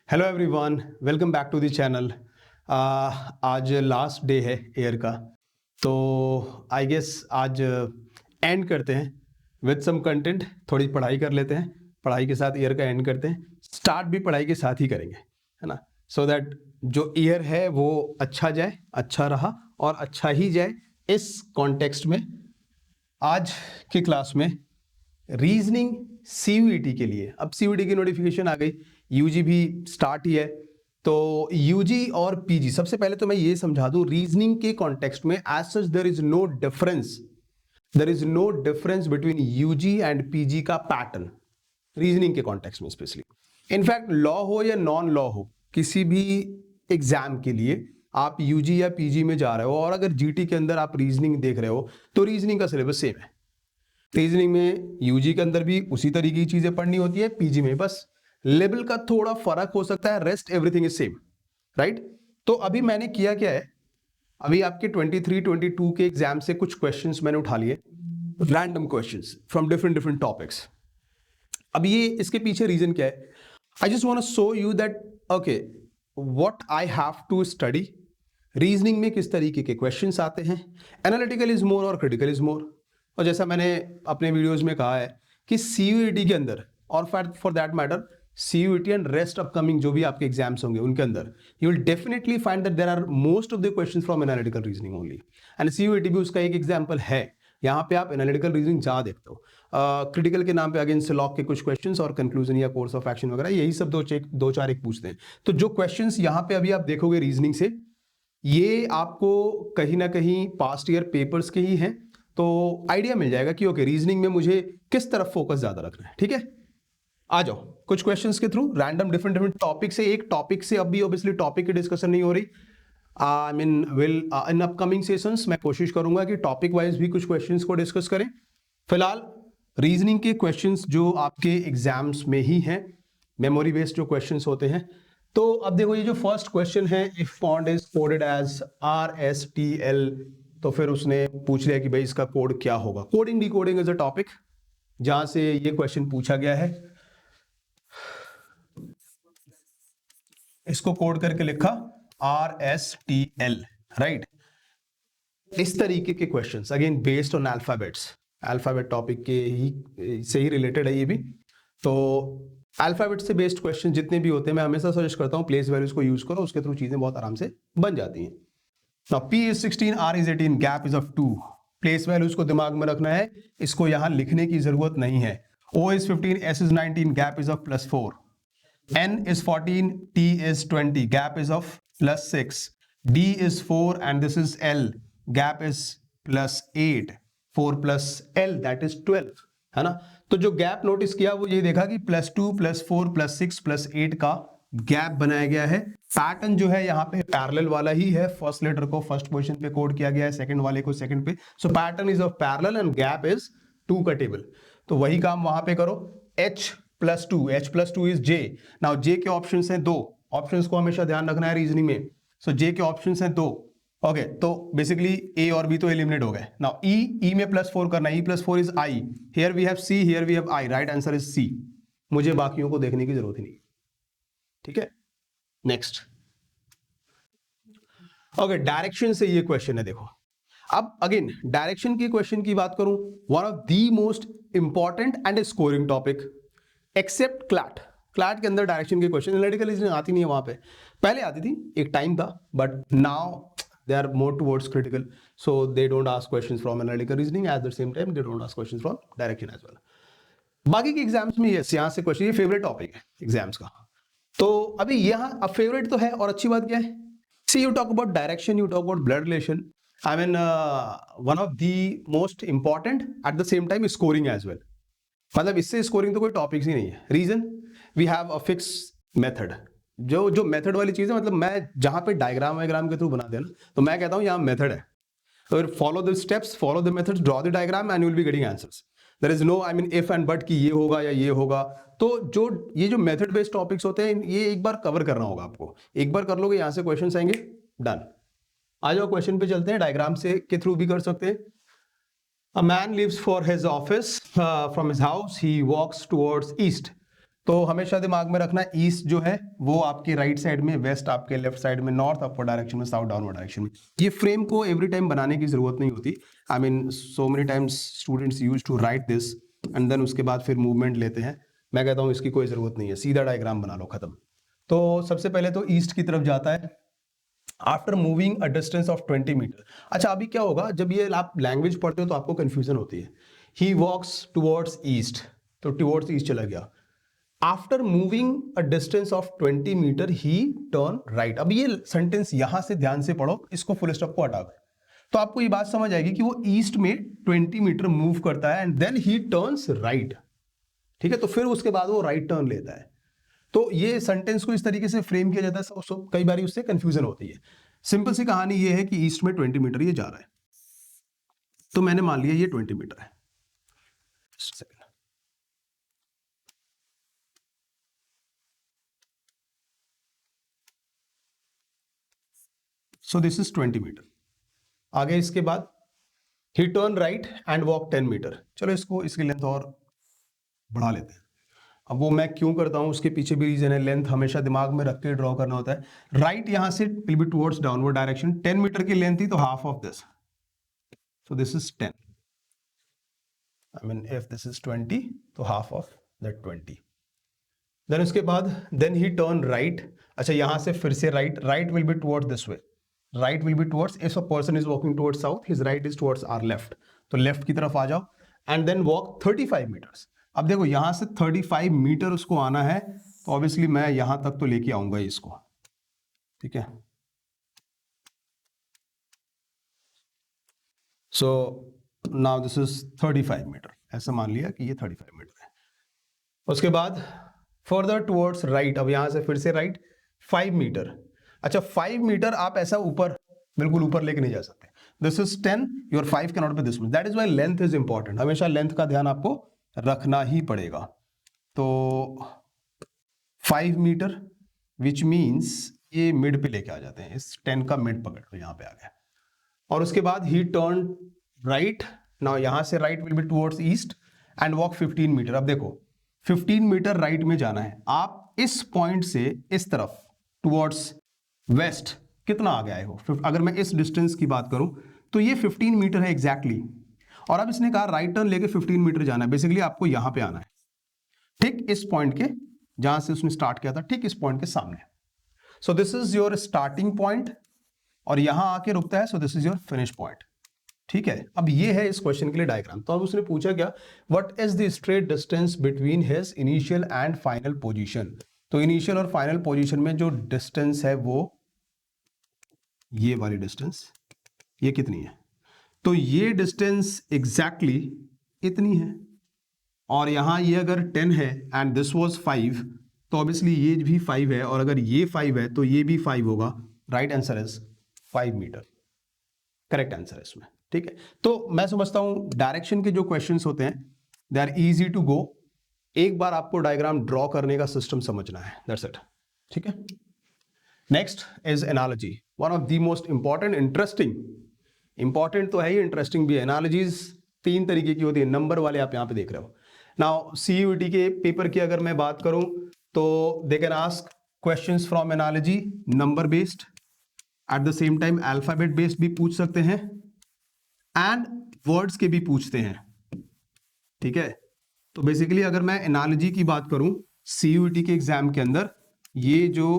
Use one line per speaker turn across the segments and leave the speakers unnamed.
Hello everyone, welcome back to the channel. आज last day है year का, तो आई गेस आज एंड करते हैं विद सम कंटेंट। थोड़ी पढ़ाई कर लेते हैं, पढ़ाई के साथ ईयर का एंड करते हैं। स्टार्ट भी पढ़ाई के साथ ही करेंगे, है ना, सो दैट जो ईयर है वो अच्छा जाए, अच्छा रहा और अच्छा ही जाए। इस कॉन्टेक्स्ट में आज की क्लास में रीजनिंग सीयूईटी के लिए, अब सीयूईटी की नोटिफिकेशन आ गई, यूजी भी स्टार्ट ही है। तो यूजी और पीजी, सबसे पहले तो मैं ये समझा दूं, रीजनिंग के कॉन्टेक्स्ट में as such there is no difference between UG and PG का पैटर्न, रीजनिंग के कॉन्टेक्स्ट में स्पेशली। इनफैक्ट लॉ हो या नॉन लॉ हो, किसी भी एग्जाम के लिए आप यूजी या पीजी में जा रहे हो और अगर जीटी के अंदर आप रीजनिंग देख रहे हो तो रीजनिंग का सिलेबस सेम है। रीजनिंग में यूजी के अंदर भी उसी तरीके की चीजें पढ़नी होती है, पीजी में बस लेवल का थोड़ा फर्क हो सकता है, rest everything is same, right. तो अभी मैंने किया क्या है, अभी आपके 23-22 के एग्जाम से कुछ क्वेश्चंस मैंने उठा लिए, random questions from different topics. अब ये इसके पीछे रीजन क्या है, I just want to show you that okay what I have to study. Reasoning में किस तरीके के क्वेश्चंस आते हैं, एनालिटिकल इज मोर और क्रिटिकल इज मोर। और जैसा मैंने अपने वीडियोस में कहा है कि सीयूईटी के अंदर और for that matter CUET and rest upcoming जो भी आपके एग्जाम्स होंगे उनके अंदर you will definitely find that there are most of the questions from analytical reasoning only, and CUET भी उसका एक एग्जांपल है। यहाँ पे आप एनालिटिकल रीजनिंग ज़्यादा देखते हो, क्रिटिकल के नाम पे अगेन सिलॉक के कुछ क्वेश्चंस और कंक्लूजन या कोर्स ऑफ एक्शन वगैरह, यही सब दो चार एक पूछते हैं। तो जो क्वेश्चंस यहाँ पे अभी आप देखोगे रीजनिंग से, ये आपको कहीं ना कहीं पास्ट ईयर पेपर्स के ही हैं, तो आइडिया मिल जाएगा कि ओके रीजनिंग में मुझे किस तरफ फोकस ज्यादा रखना है। ठीक है, आ जाओ कुछ क्वेश्चंस के थ्रू रैंडम डिफरेंट टॉपिक से। एक टॉपिक से अभी ऑब्वियसली टॉपिक की डिस्कशन नहीं हो रही, I mean will in upcoming sessions मैं कोशिश करूंगा कि टॉपिक वाइज भी कुछ क्वेश्चंस को डिस्कस करें। फिलहाल रीजनिंग के क्वेश्चंस जो आपके एग्जाम्स में ही हैं, मेमोरी बेस्ड जो क्वेश्चंस होते हैं। तो अब देखो ये जो फर्स्ट क्वेश्चन है, if pond is coded as RSTL, तो फिर उसने पूछ लिया कि भाई इसका कोड क्या होगा। Coding decoding is a topic जहां से ये क्वेश्चन पूछा गया है। इसको कोड करके लिखा RSTL, राइट। इस तरीके के questions again based on alphabets, alphabet topic के ही से ही रिलेटेड है ये भी। तो अल्फाबेट से बेस्ड क्वेश्चन जितने भी होते हैं, मैं हमेशा सजेस्ट करता हूं प्लेस वैल्यूज को यूज करो, उसके थ्रू चीजें बहुत आराम से बन जाती हैं। Now P is 16, R is 18, gap is of 2. Place values को दिमाग में रखना है, इसको यहां लिखने की जरूरत नहीं है। O is 15, S is 19, gap is of +4. N is 14, T is 20, gap is of +6. D is 4 and this is L, gap is +8. 4 plus L that is 12, है ना। तो जो गैप नोटिस किया वो ये देखा कि +2 +4 +6 +8 का गैप बनाया गया है। पैटर्न जो है यहाँ पे पैरेलल वाला ही है, फर्स्ट लेटर को फर्स्ट पोजीशन पे कोड किया गया है, सेकंड वाले को सेकंड पे। So pattern is of parallel and gap is 2 का टेबल। तो वही काम वहां पे करो। H+2 is J। Now J के ऑप्शंस हैं 2, ऑप्शंस को हमेशा ध्यान रखना है रीजनिंग में। सो J के ऑप्शंस हैं 2, ओके। तो बेसिकली A और B तो एलिमिनेट हो गए। नाउ E में +4 करना है, E+4 is I, here we have C, here we have I, right answer is C। मुझे बाकियों को देखने की जरूरत ही नहीं, ठीक है। नेक्स्ट, ओके, डायरेक्शन से ये क्वेश्चन है, देखो। अब अगेन डायरेक्शन के क्वेश्चन की बात करूं, one of the most important and scoring topic except CLAT. CLAT के अंदर डायरेक्शन के क्वेश्चन एनालिटिकल रीजनिंग आती नहीं है, वहां पे पहले आती थी, एक टाइम था, but now they are more towards critical, so they don't ask questions from analytical reasoning, at the same time they don't ask questions from direction as well. बाकी के एग्जाम्स में यस, यहां से क्वेश्चन, ये favourite topic है exams का। तो अभी यहाँ अब फेवरेट तो है, और अच्छी बात क्या है, see you talk about direction, you talk about blood relation, I mean one of the most important at the same time scoring as well. मतलब इससे स्कोरिंग तो कोई टॉपिक्स ही नहीं है। Reason, we have a fix method. जो method वाली चीज है, मतलब मैं जहां पे डायग्राम वायग्राम के थ्रू बना देना, तो मैं कहता हूं यहाँ मेथड है, तो follow the steps, follow the methods, draw the diagram and you will be getting answers. There is no I mean if and but कि ये होगा या ये होगा। तो जो ये जो मेथड बेस्ड टॉपिक्स होते हैं, ये एक बार कवर करना होगा आपको, एक बार कर लोगे, यहां से क्वेश्चंस आएंगे, डन। आ जाओ क्वेश्चन पे चलते हैं, डायग्राम से के थ्रू भी कर सकते हैं। A man lives for his office from his house, he walks towards east. तो हमेशा दिमाग में रखना, ईस्ट जो है वो आपके राइट साइड में, वेस्ट आपके लेफ्ट साइड में, नॉर्थ अपवर्ड डायरेक्शन में, साउथ डाउनवर्ड डायरेक्शन में। ये फ्रेम को एवरी टाइम बनाने की जरूरत नहीं होती। I mean so many times students use to write this and then उसके बाद फिर मूवमेंट लेते हैं। मैं कहता हूँ इसकी कोई जरूरत नहीं है, सीधा डायग्राम बना लो, खत्म। तो सबसे पहले तो ईस्ट की तरफ जाता है after moving a distance of 20 metre. अच्छा, अभी क्या होगा, जब ये आप लैंग्वेज पढ़ते हो तो आपको कंफ्यूजन होती है। ही वॉक्स टुवर्ड्स ईस्ट, तो टुवर्ड्स ईस्ट चला गया। After moving a distance of 20 metre he turn right. अब ये सेंटेंस यहां से ध्यान से पढ़ो, इसको फुल स्टॉप को हटा दो, तो आपको ये बात समझ आएगी कि वो ईस्ट में 20 मीटर मूव करता है and then he turns right. ठीक है, तो फिर उसके बाद वो राइट टर्न लेता है। तो ये सेंटेंस को इस तरीके से फ्रेम किया जाता है, कई बार उससे कंफ्यूजन होती है। सिंपल सी कहानी ये है कि ईस्ट में 20 मीटर ये जा रहा है, तो मैंने मान लिया ये 20 मीटर है। So this is 20 metre. आगे इसके बाद he turn right and walk 10 metre. चलो इसको, इसकी लेंथ और बढ़ा लेते हैं। अब वो मैं क्यों करता हूं उसके पीछे भी रीजन है, लेंथ हमेशा दिमाग में रख के ड्रॉ करना होता है। राइट यहां से will be towards downward direction, 10 metre की लेंथ थी तो half of this, so this is 10। I mean if this is 20 तो हाफ ऑफ दैट 20। देन उसके बाद देन ही टर्न राइट। अच्छा, यहां से फिर से right, right will be towards this way, right will be towards, if a person is walking towards south his right is towards our left, तो left की तरफ आ जाओ एंड देन वॉक 35 मीटर्स। अब देखो यहां से 35 मीटर उसको आना है, तो ऑब्वियसली मैं यहां तक तो लेके आऊंगा इसको, ठीक है। So now this is 35 metre, ऐसा मान लिया कि ये 35 मीटर है। उसके बाद फर्दर टुवर्ड्स राइट, अब यहां से फिर से राइट 5 मीटर। अच्छा, 5 मीटर आप ऐसा ऊपर, बिल्कुल ऊपर लेके नहीं जा सकते। This is 10, your 5 can not be this much, that is why length is important. हमेशा लेंथ का ध्यान आपको रखना ही पड़ेगा। तो 5 मीटर विच मीन्स ये मिड पे लेके आ जाते हैं, इस 10 का मिड पकड़ लो, यहां पे आ गया। और उसके बाद ही टर्न राइट, नाउ यहां से right will be towards east and walk 15 metre. अब देखो 15 मीटर राइट में जाना है, आप इस पॉइंट से इस तरफ टुवर्ड्स वेस्ट कितना आगे आए हो। अगर मैं इस डिस्टेंस की बात करूं तो ये 15 मीटर है एग्जैक्टली। और अब इसने कहा राइट टर्न लेके 15 मीटर जाना है, बेसिकली आपको यहां पे आना है, ठीक इस पॉइंट के जहां से उसने स्टार्ट किया था, ठीक इस पॉइंट के सामने। सो this is your starting point और यहां आके रुकता है, so this is your finish point, ठीक है। अब ये है इस क्वेश्चन के लिए डायग्राम। तो अब उसने पूछा क्या, what is the straight distance between his initial and final position. तो इनिशियल और फाइनल पोजीशन में जो डिस्टेंस है वो ये वाली डिस्टेंस, ये कितनी है, तो ये डिस्टेंस एग्जैक्टली इतनी है। और यहां ये अगर 10 है एंड दिस वाज 5, तो ऑब्वियसली ये भी 5 है, और अगर ये 5 है तो ये भी 5 होगा। Right answer is 5 metre, correct answer है इसमें, ठीक है। तो मैं समझता हूं डायरेक्शन के जो क्वेश्चंस होते हैं they are easy to go. एक बार आपको डायग्राम ड्रॉ करने का सिस्टम समझना है, दैट्स इट, ठीक है। Next is analogy, one of the most important, important तो है ही, इंटरेस्टिंग भी है। एनालॉजीज 3 तरीके की होती है, नंबर वाले आप यहां पे देख रहे हो। नाउ सीयूईटी के पेपर की अगर मैं बात करूं तो they can ask questions from analogy, number based, eight the same time alphabet based भी पूछ सकते हैं एंड वर्ड्स के भी पूछते हैं, ठीक है। तो बेसिकली अगर मैं एनालॉजी की बात करूं सीयूईटी के एग्जाम के अंदर, ये जो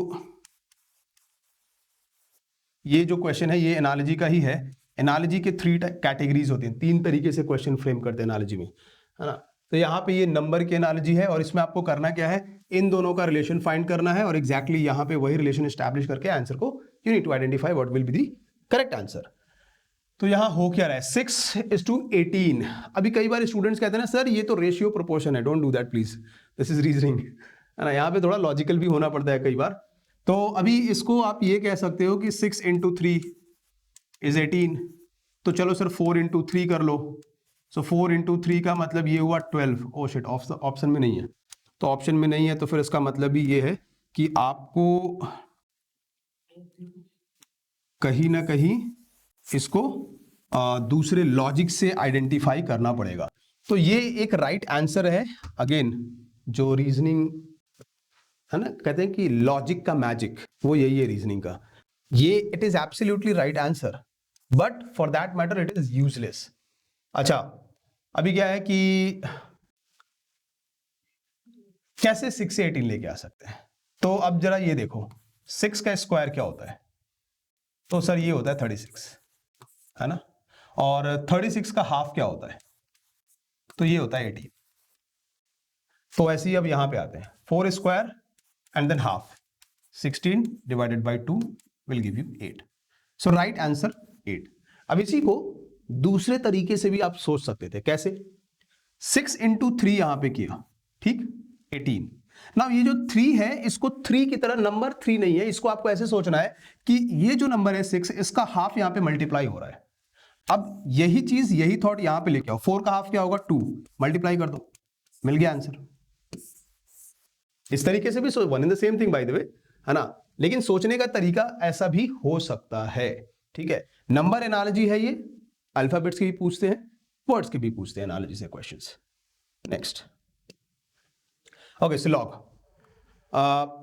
क्वेश्चन है ये एनालॉजी का ही है। एनालॉजी के 3 कैटेगरीज होती हैं, 3 तरीके से क्वेश्चन फ्रेम करते हैं एनालॉजी में, है ना। तो यहाँ पे ये नंबर की एनालॉजी है और इसमें आपको करना क्या है, इन दोनों का रिलेशन फाइंड करना है और एग्जैक्टली यहाँ पे वही रिलेशन एस्टैब्लिश करके आंसर को you need to identify what will be the correct answer. तो यहाँ हो क्या रहा है, 6:18। अभी कई बार स्टूडेंट्स कहते हैं ना सर ये तो रेशियो प्रोपोर्शन है, don't do that please, this is reasoning, है ना। यहाँ पे थोड़ा लॉजिकल भी होना पड़ता है कई बार। तो अभी इसको आप ये कह सकते हो कि 6 × 3 = 18, तो चलो सर 4 × 3 कर लो। सो 4 × 3 का मतलब ये हुआ 12। ओ शिट, ऑप्शन में नहीं है, तो ऑप्शन में नहीं है तो फिर इसका मतलब भी ये है कि आपको कहीं ना कहीं इसको दूसरे लॉजिक से आइडेंटिफाई करना पड़ेगा। तो ये एक राइट आंसर है। अगेन जो रीजनिंग है ना, कहते हैं कि लॉजिक का मैजिक वो यही है रीजनिंग का। ये it is absolutely right answer, but for that matter it is useless. अच्छा, अभी क्या है कि कैसे 6 से 18 लेके आ सकते हैं, तो अब जरा ये देखो 6 का स्क्वायर क्या होता है, तो सर ये होता है 36, है ना, और 36 का हाफ क्या होता है, तो ये होता है 18। तो ऐसे ही अब यहां पे आते हैं 4 square and than half, 16 divided by 2 will give you 8। So right answer 8। अब इसी को दूसरे तरीके से भी आप सोच सकते थे, कैसे? 6 इंटू 3 यहां पे किया, ठीक, 18। नाउ ये जो 3 है इसको 3 की तरह नंबर 3 नहीं है, इसको आपको ऐसे सोचना है कि ये जो नंबर है 6, इसका हाफ यहां पे मल्टीप्लाई हो रहा है। अब यही चीज, यही थॉट यहां पे लेके आओ, 4 का हाफ क्या होगा 2, मल्टीप्लाई कर दो, मिल गया आंसर। इस तरीके से भी one in the same thing by the way, है ना, लेकिन सोचने का तरीका ऐसा भी हो सकता है, ठीक है। नंबर एनालॉजी है ये, अल्फाबेट्स की भी पूछते हैं, वर्ड्स की भी पूछते हैं एनालॉजी से क्वेश्चंस। Next, okay, सिलॉग।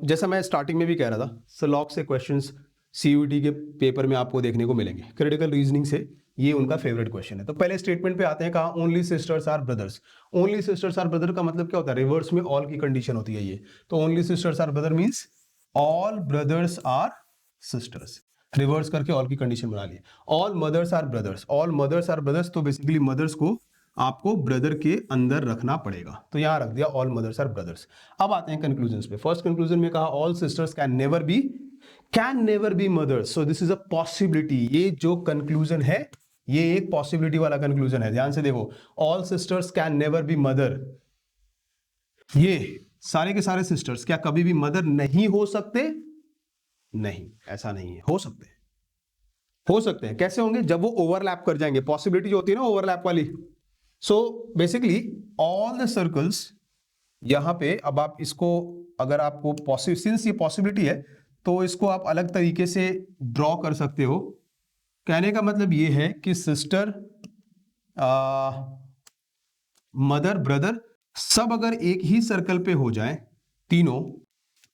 जैसा मैं स्टार्टिंग में भी कह रहा था, सिलॉग से क्वेश्चंस सीयूईटी के पेपर में आपको देखने को मिलेंगे। क्रिटिकल रीजनिंग से ये उनका फेवरेट क्वेश्चन है। तो पहले स्टेटमेंट पे आते हैं, कहा only sisters are brothers. Only sisters are brother का मतलब क्या होता है? रिवर्स में ऑल की कंडीशन होती है ये। तो only sisters are brother means all brothers are sisters, reverse करके ऑल की कंडीशन बना ली। All mothers are brothers, all mothers are brothers, तो बेसिकली मदर्स को आपको ब्रदर के अंदर रखना पड़ेगा, तो यहां रख दिया ऑल मदर्स आर ब्रदर्स। अब आते हैं कंक्लूजन्स पे। फर्स्ट कंक्लूजन में कहा all sisters can never be mothers, so this is a possibility. ये जो कंक्लूजन है ये एक पॉसिबिलिटी वाला कंक्लूजन है, ध्यान से देखो, all sisters can never B mother, ये सारे के सारे सिस्टर्स क्या कभी भी मदर नहीं हो सकते? नहीं, ऐसा नहीं है, हो सकते हैं। कैसे होंगे? जब वो ओवरलैप कर जाएंगे, पॉसिबिलिटी जो होती है ना ओवरलैप वाली। So basically all the circles, यहां पे अब आप इसको, अगर आपको सिंस ये पॉसिबिलिटी है तो इसको आप अलग तरीके से ड्रॉ कर सकते हो। कहने का मतलब ये है कि सिस्टर, मदर, ब्रदर सब अगर एक ही सर्कल पे हो जाए तीनों,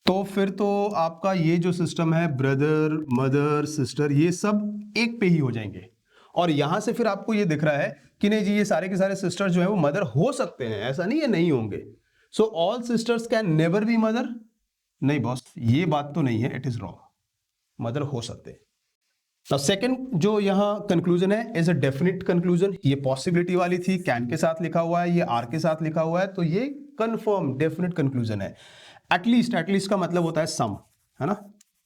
तो फिर तो आपका ये जो सिस्टम है ब्रदर, मदर, सिस्टर, ये सब एक पे ही हो जाएंगे। और यहां से फिर आपको ये दिख रहा है कि नहीं जी, ये सारे के सारे सिस्टर्स जो है वो मदर हो सकते हैं, ऐसा नहीं है नहीं होंगे। So all sisters can never B mother, नहीं बॉस, ये बात तो नहीं है, इट इज रॉन्ग, मदर हो सकते हैं। सेकंड जो यहां कंक्लूजन है इज अ डेफिनेट कंक्लूजन, ये पॉसिबिलिटी वाली थी, कैन के साथ लिखा हुआ है, ये आर के साथ लिखा हुआ है, तो ये कंफर्म डेफिनेट कंक्लूजन है। एटलीस्ट का मतलब होता है सम, है ना,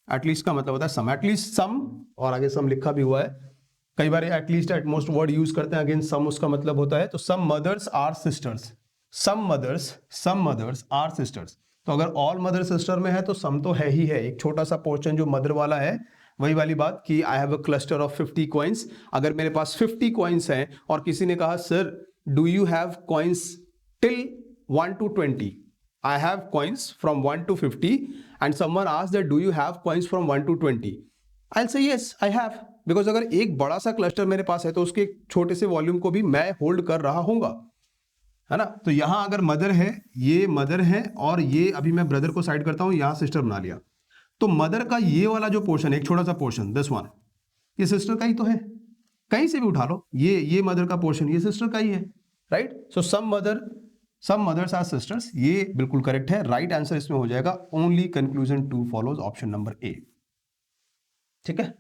एटलीस्ट का मतलब होता है सम, एटलीस्ट सम, और आगे सम लिखा भी हुआ है। कई बार एटलीस्ट एटमोस्ट वर्ड यूज करते हैं, अगेन सम उसका मतलब होता है। तो some mothers are sisters, some mothers are sisters, तो अगर ऑल मदर सिस्टर में है तो सम तो है ही है, एक छोटा सा पोर्शन जो मदर वाला है, वही वाली बात कि I have a cluster of 50 coins. अगर मेरे पास 50 कॉइन्स हैं और किसी ने कहा sir do you have coins till 1 to 20, I have coins from 1 to 50 and someone asks that do you have coins from 1 to 20, I'll say yes I have, because अगर एक बड़ा सा क्लस्टर मेरे पास है तो उसके छोटे से वॉल्यूम को भी मैं होल्ड कर रहा हूंगा, है ना। तो यहां अगर मदर है, ये मदर है, और ये अभी मैं ब्रदर को साइड करता हूं, यहां सिस्टर बना लिया, तो मदर का ये वाला जो पोर्शन है, एक छोटा सा पोर्शन दिस वन, ये सिस्टर का ही तो है, कहीं से भी उठा लो, ये मदर का पोर्शन ये सिस्टर का ही है, right. So some mothers are sisters, ये बिल्कुल करेक्ट है। राइट आंसर इसमें हो जाएगा only conclusion 2 follows, option number A, ठीक है।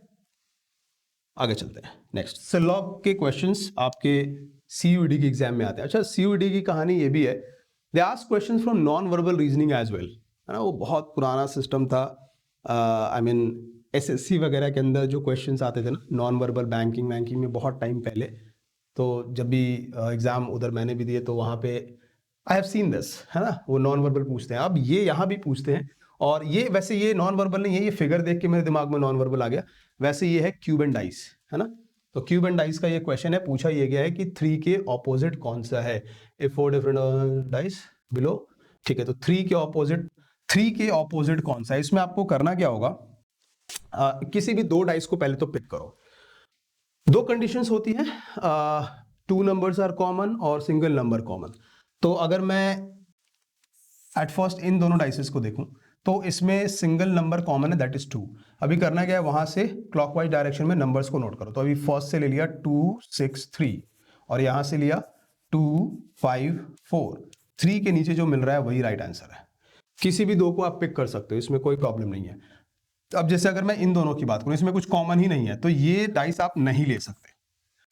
आगे चलते हैं नेक्स्ट। सिलॉग के क्वेश्चंस आपके सीयूईटी के एग्जाम में आते हैं। अच्छा, सीयूईटी की कहानी ये भी है, they ask questions from non verbal reasoning as well, है ना। वो बहुत पुराना सिस्टम था, आई मीन एसएससी वगैरह के अंदर जो क्वेश्चंस आते थे ना नॉन वर्बल, बैंकिंग में बहुत टाइम पहले, तो जब भी एग्जाम उधर मैंने भी दिए तो वहाँ पे आई हैव सीन दिस, है ना, वो नॉन वर्बल पूछते हैं। अब ये यहाँ भी पूछते हैं, और ये वैसे ये नॉन वर्बल नहीं है, ये फिगर देख के मेरे दिमाग में नॉन वर्बल आ गया। वैसे ये है क्यूब एंड डाइस, है ना। तो क्यूब एंड डाइस का ये क्वेश्चन है, पूछा ये गया है कि 3 के ऑपोजिट कौन सा है, ए 4 डिफरेंट डाइस बिलो, ठीक है। तो 3 के ऑपोजिट कौन सा है, इसमें आपको करना क्या होगा, किसी भी 2 डाइस को पहले तो पिक करो। 2 कंडीशंस होती हैं, 2 नंबर्स आर कॉमन और सिंगल नंबर कॉमन। तो अगर मैं एट फर्स्ट इन दोनों डाइसेस को देखूं तो इसमें सिंगल नंबर कॉमन है, दैट इज 2। अभी करना क्या है, वहां से क्लॉकवाइज डायरेक्शन में नंबर्स को नोट करो। तो अभी फर्स्ट से ले लिया 2 6 3 और यहां से लिया 2 5 4। 3 के नीचे जो मिल रहा है वही राइट आंसर है। किसी भी दो को आप पिक कर सकते हो, इसमें कोई प्रॉब्लम नहीं है। अब जैसे अगर मैं इन दोनों की बात करूं, इसमें कुछ कॉमन ही नहीं है, तो ये डाइस आप नहीं ले सकते।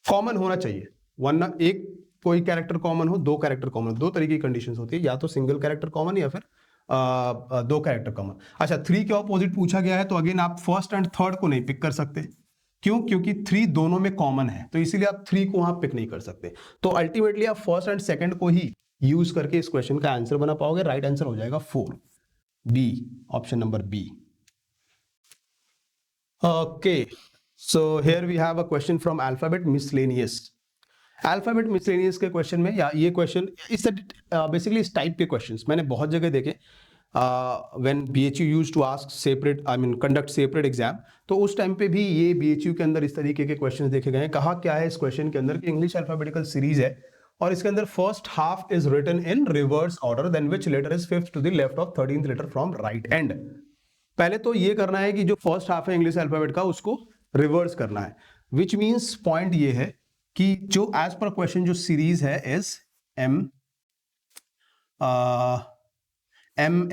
कॉमन होना चाहिए, वरना एक कोई कैरेक्टर कॉमन हो, दो कैरेक्टर कॉमन हो, दो तरीके की कंडीशंस होती है, या तो सिंगल कैरेक्टर कॉमन या फिर दो कैरेक्टर कॉमन। अच्छा, 3 के ऑपोजिट पूछा गया है, तो अगेन आप फर्स्ट एंड थर्ड को नहीं पिक कर सकते। क्यों? क्योंकि 3 दोनों में कॉमन है, तो इसीलिए आप 3 को वहां पिक नहीं कर सकते। तो अल्टीमेटली आप फर्स्ट एंड सेकंड को ही यूज करके इस क्वेश्चन का आंसर बना पाओगे। राइट आंसर हो जाएगा 4, B, option number B. Okay, so here we have a question from Alphabet Miscellaneous. Alphabet Miscellaneous के क्वेश्चन में, या ये क्वेश्चन इस बेसिकली इस टाइप के क्वेश्चंस मैंने बहुत जगह देखे। when BHU used to ask separate, I mean conduct separate exam, तो उस टाइम पे भी ये BHU के अंदर इस तरीके के क्वेश्चंस देखे गए हैं। कहा क्या है इस क्वेश्चन के अंदर कि इंग्लिश अल्फाबेटिकल सीरीज है और इसके अंदर first half is written in reverse order, then which letter is fifth to the left of 13th letter from right end. पहले तो ये करना है कि जो फर्स्ट हाफ है इंग्लिश अल्फाबेट का उसको रिवर्स करना है, विच मींस पॉइंट ये है कि जो एज पर क्वेश्चन जो सीरीज है इज एम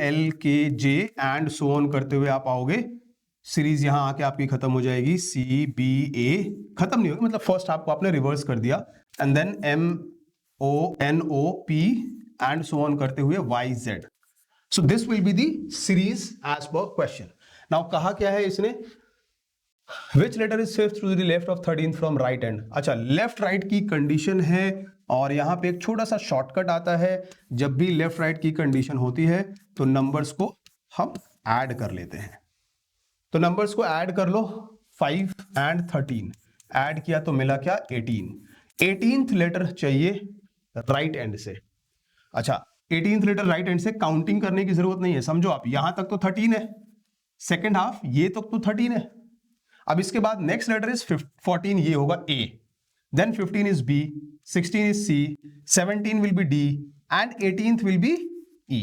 एल के जे एंड सो ऑन करते हुए आप आओगे। सीरीज यहां आके आपकी खत्म हो जाएगी, सी बी ए खत्म नहीं होगी, मतलब फर्स्ट हाफ को आपने रिवर्स कर दिया, and then M O N O P and so on करते हुए Y Z. So this will be the series as per question. Now कहा क्या है इसने, which letter is fifth to the left of 13th from right end। अच्छा, left right की condition है और यहां पे एक छोटा सा शॉर्टकट आता है। जब भी लेफ्ट राइट की कंडीशन होती है तो नंबर्स को हम ऐड कर लेते हैं। तो नंबर्स को ऐड कर लो, 5 and 13 ऐड किया तो मिला क्या, 18। 18th लेटर चाहिए राइट एंड से। अच्छा, 18th लेटर राइट हैंड से काउंटिंग करने की जरूरत नहीं है, समझो आप यहां तक तो 13 है, सेकंड हाफ ये तक तो 13 है। अब इसके बाद नेक्स्ट लेटर इज 14, ये होगा A, then 15 is B, 16 is C, 17 will be D and 18th will be E।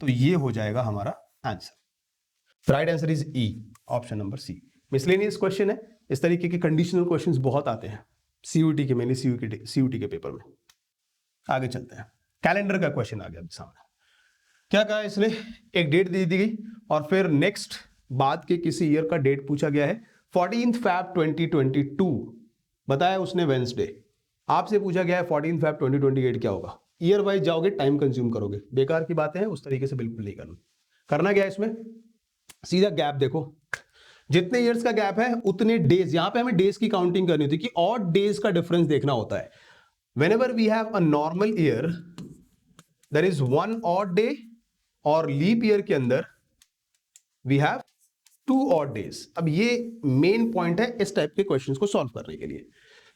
तो ये हो जाएगा हमारा answer. Right answer is E, option number C। Miscellaneous question है, इस तरीके के कंडीशनल क्वेश्चंस बहुत आते हैं CUT के, मेनली CUT के पेपर में। आगे चलते हैं, कैलेंडर का क्वेश्चन आ गया सामने। क्या कहा इसने, एक डेट दे दी गई और फिर नेक्स्ट बाद के किसी ईयर का डेट पूछा गया है, 14th Feb 2022 बताया उसने वेंसडे। आपसे पूछा गया है 14th Feb 2028 क्या होगा। ईयर वाइज जाओगे, टाइम कंज्यूम करोगे, बेकार की बातें हैं, उस तरीके से बिल्कुल नहीं करना। करना क्या है इसमें, सीधा गैप देखो, जितने ईयर्स का गैप है उतने डेज, यहां पे हमें डेज की काउंटिंग करनी होती है कि ऑड डेज का डिफरेंस देखना होता है। whenever we have a normal year there is one odd day, और लीप ईयर के अंदर we have 2 odd days। अब ये मेन पॉइंट है इस टाइप के क्वेश्चंस को सॉल्व करने के लिए।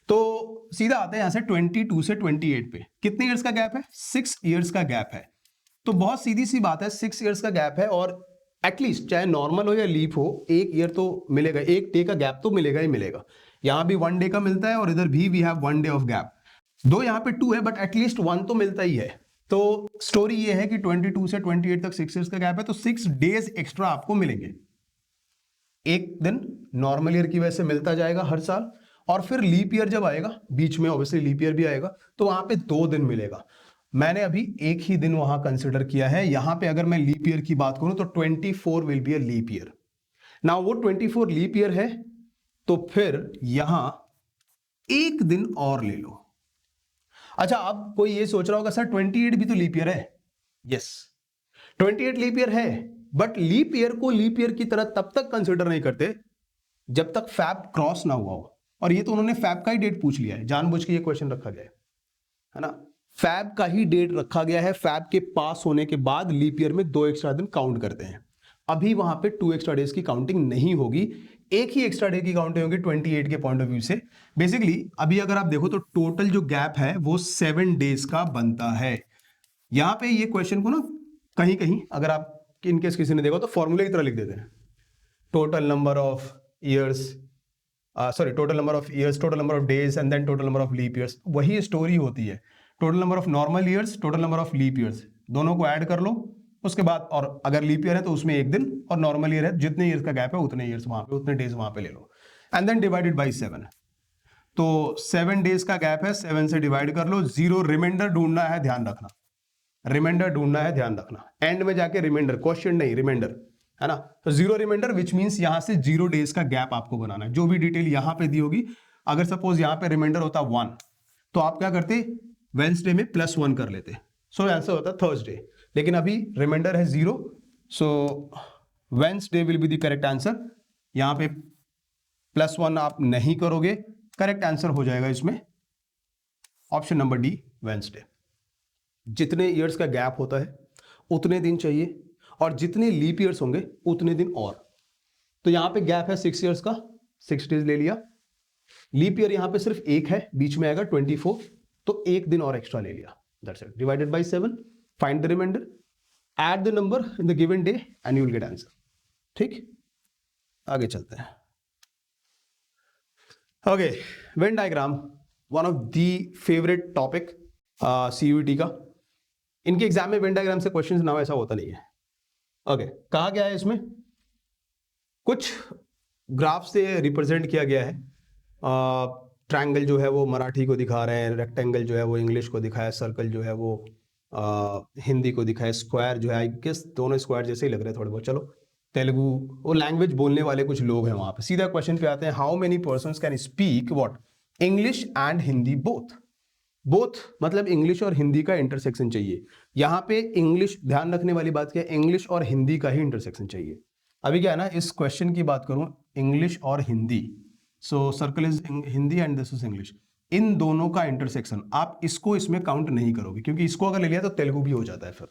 तो सीधा आते हैं यहां से 22 से 28 पे, कितने ईयर्स का गैप है, 6 ईयर्स का गैप है। तो बहुत सीधी सी बात है, 6 ईयर्स का गैप है और एटलीस्ट चाहे नॉर्मल हो या लीप हो, एक ईयर तो मिलेगा, एक डे का गैप तो मिलेगा ही मिलेगा। यहां भी 1 डे का मिलता है और इधर भी we have 1 day of gap, दो यहां पे 2 है बट एटलीस्ट 1 तो मिलता ही है। तो स्टोरी ये है कि 22 से 28 तक 6 ईयर्स का गैप है, तो 6 डेज एक्स्ट्रा आपको मिलेंगे। एक दिन नॉर्मल ईयर की वजह से मिलता जाएगा हर साल, और फिर लीप ईयर जब आएगा, बीच में ऑब्वियसली लीप ईयर भी आएगा, तो वहां पे 2 दिन मिलेगा। मैंने अभी एक ही दिन वहां कंसिडर किया है। यहां पे अगर मैं लीप ईयर की बात करूं तो 24 will be a leap year. Now वो 24 लीप ईयर है, तो फिर यहां एक दिन और ले लो। अच्छा, अब कोई ये सोच रहा होगा सर 28 भी तो लीप ईयर है। यस, 28 लीप ईयर है, बट लीप ईयर को लीप ईयर की तरह तब तक कंसिडर नहीं करते जब तक फैब क्रॉस ना हुआ हो। और ये तो उन्होंने फैब का ही डेट पूछ लिया है, जानबूझ के ये क्वेश्चन रखा गया है ना। फैब का ही डेट रखा गया है, फैब के पास होने के बाद लीप ईयर में 2 एक्स्ट्रा दिन काउंट करते हैं। अभी वहां पे 2 एक्स्ट्रा डेज की काउंटिंग नहीं होगी, एक ही एक्स्ट्रा डे की काउंटिंग होगी 28 के पॉइंट ऑफ व्यू से। बेसिकली अभी अगर आप देखो तो टोटल जो गैप है वो 7 डेज का बनता है। यहां पे ये क्वेश्चन को ना कहीं कहीं अगर आप इनकेस किसी ने देखा तो फॉर्मूले की तरह लिख देते हैं, total number of years, total number of years, total number of days and then total number of leap years. वही स्टोरी होती है, total number of normal years, total number of leap years, दोनों को ऐड कर लो उसके बाद और अगर लीप ईयर है तो उसमें एक दिन, और नॉर्मल ईयर है जितने ईयर्स का गैप है उतने ईयर्स वहां पे, उतने डेज वहां पे ले लो, एंड देन डिवाइडेड बाई 7। तो 7 डेज का गैप है, 7 से डिवाइड कर लो, 0 रिमाइंडर ढूंढना है, ध्यान रखना, रिमाइंडर ढूंढना है, ध्यान रखना, एंड में जाके रिमाइंडर, क्वेश्चन नहीं रिमाइंडर, है ना। तो 0 रिमाइंडर विच मींस यहां से 0 डेज का गैप आपको बनाना है। जो भी डिटेल यहां पे दी होगी, अगर सपोज यहां पे रिमाइंडर होता 1, तो आप क्या करते, वेंसडे में +1 कर लेते, सो आंसर होता थर्सडे। लेकिन अभी रिमाइंडर है 0, so Wednesday will be the correct answer. यहां पे +1 आप नहीं करोगे, करेक्ट आंसर हो जाएगा इसमें ऑप्शन नंबर डी, वेंसडे। जितने ईयर्स का गैप होता है उतने दिन चाहिए, और जितने लीप ईयर्स होंगे उतने दिन और। तो यहां पे गैप है 6 ईयर्स का, 6 डेज ले लिया, लीप ईयर यहां पे सिर्फ एक है, बीच में आएगा 24, तो एक दिन और एक्स्ट्रा ले लिया, that's it, divided by 7, find the remainder, add the number in the given day and you will get answer. ठीक, आगे चलते हैं। Okay, Venn diagram, one of the favourite topic CUET का। इनके एग्जाम में वेन डायग्राम से question ना ऐसा होता नहीं है। ओके, कहा गया है इसमें कुछ ग्राफ से रिप्रेजेंट किया गया है। ट्रायंगल जो है वो मराठी को दिखा रहे हैं, रेक्टेंगल जो है वो इंग्लिश को दिखाया, सर्कल जो है वो हिंदी को दिखाया, स्क्वायर जो है आई गेस दोनों स्क्वायर जैसे ही लग रहे हैं थोड़े बहुत। चलो, तेलुगु, वो लैंग्वेज बोलने वाले कुछ लोग हैं वहां पे। सीधा क्वेश्चन पे आते हैं, how many persons can speak what, English and Hindi both. Both मतलब इंग्लिश और हिंदी का इंटरसेक्शन चाहिए। यहाँ पे इंग्लिश, ध्यान रखने वाली बात क्या है, इंग्लिश और हिंदी का ही इंटरसेक्शन चाहिए। अभी क्या है ना, इस क्वेश्चन की बात करूं, इंग्लिश और Hindi, so circle is Hindi and this is English, इन दोनों का इंटरसेक्शन, आप इसको इसमें काउंट नहीं करोगे, क्योंकि इसको अगर ले लिया तो तेलुगु भी हो जाता है फिर,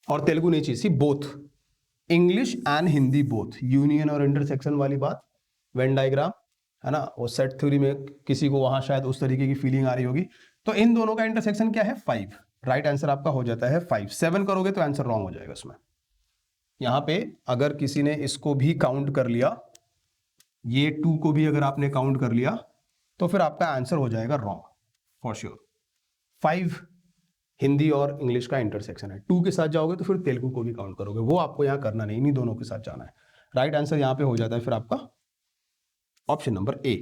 और तेलुगु नहीं चाहिए, सिर्फ both, English and Hindi both, union और इंटरसेक्शन वाली बात, वेन डायग्राम, है ना। वो सेट थ्योरी में किसी को वहां शायद उस तरीके की फीलिंग आ रही होगी। तो इन दोनों का इंटरसेक्शन क्या है, 5, राइट आंसर आपका हो जाता है 5। 7 करोगे तो आंसर रॉन्ग हो जाएगा इसमें। यहां पे अगर किसी ने इसको भी काउंट कर लिया, ये 2 को भी अगर आपने काउंट कर लिया, तो फिर आपका आंसर हो जाएगा रॉन्ग फॉर श्योर। 5 हिंदी और इंग्लिश का इंटरसेक्शन है। 2 के साथ जाओगे तो फिर तेलुगु को भी काउंट करोगे, वो आपको यहां करना नहीं, इन्हीं दोनों के साथ जाना है। राइट आंसर यहां पे हो जाता है फिर आपका option number A.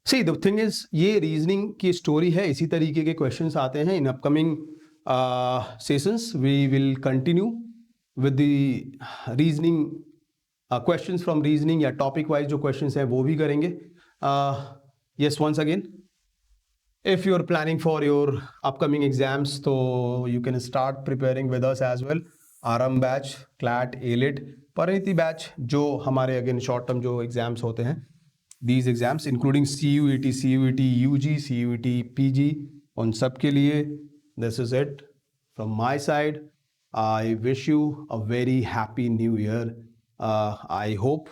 See the thing is, ये रीजनिंग की स्टोरी है, इसी तरीके के क्वेश्चंस आते हैं in upcoming sessions. We will continue with the reasoning questions from reasoning, या टॉपिक वाइज जो क्वेश्चंस हैं वो भी करेंगे। Yes, once again, if you're planning for your upcoming exams, so you can start preparing with us as well. Aarambh batch, CLAT, elite, Parinati batch, जो हमारे again short term जो exams होते हैं, these exams including CUET, UG, CUET, PG, उन सब के लिए this is it from my side. I wish you a very happy new year. I hope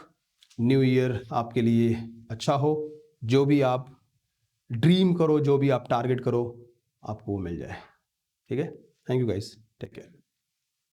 new year आपके लिए अच्छा हो, जो भी आप ड्रीम करो, जो भी आप टारगेट करो, आपको वो मिल जाए। ठीक है, thank you guys, take care.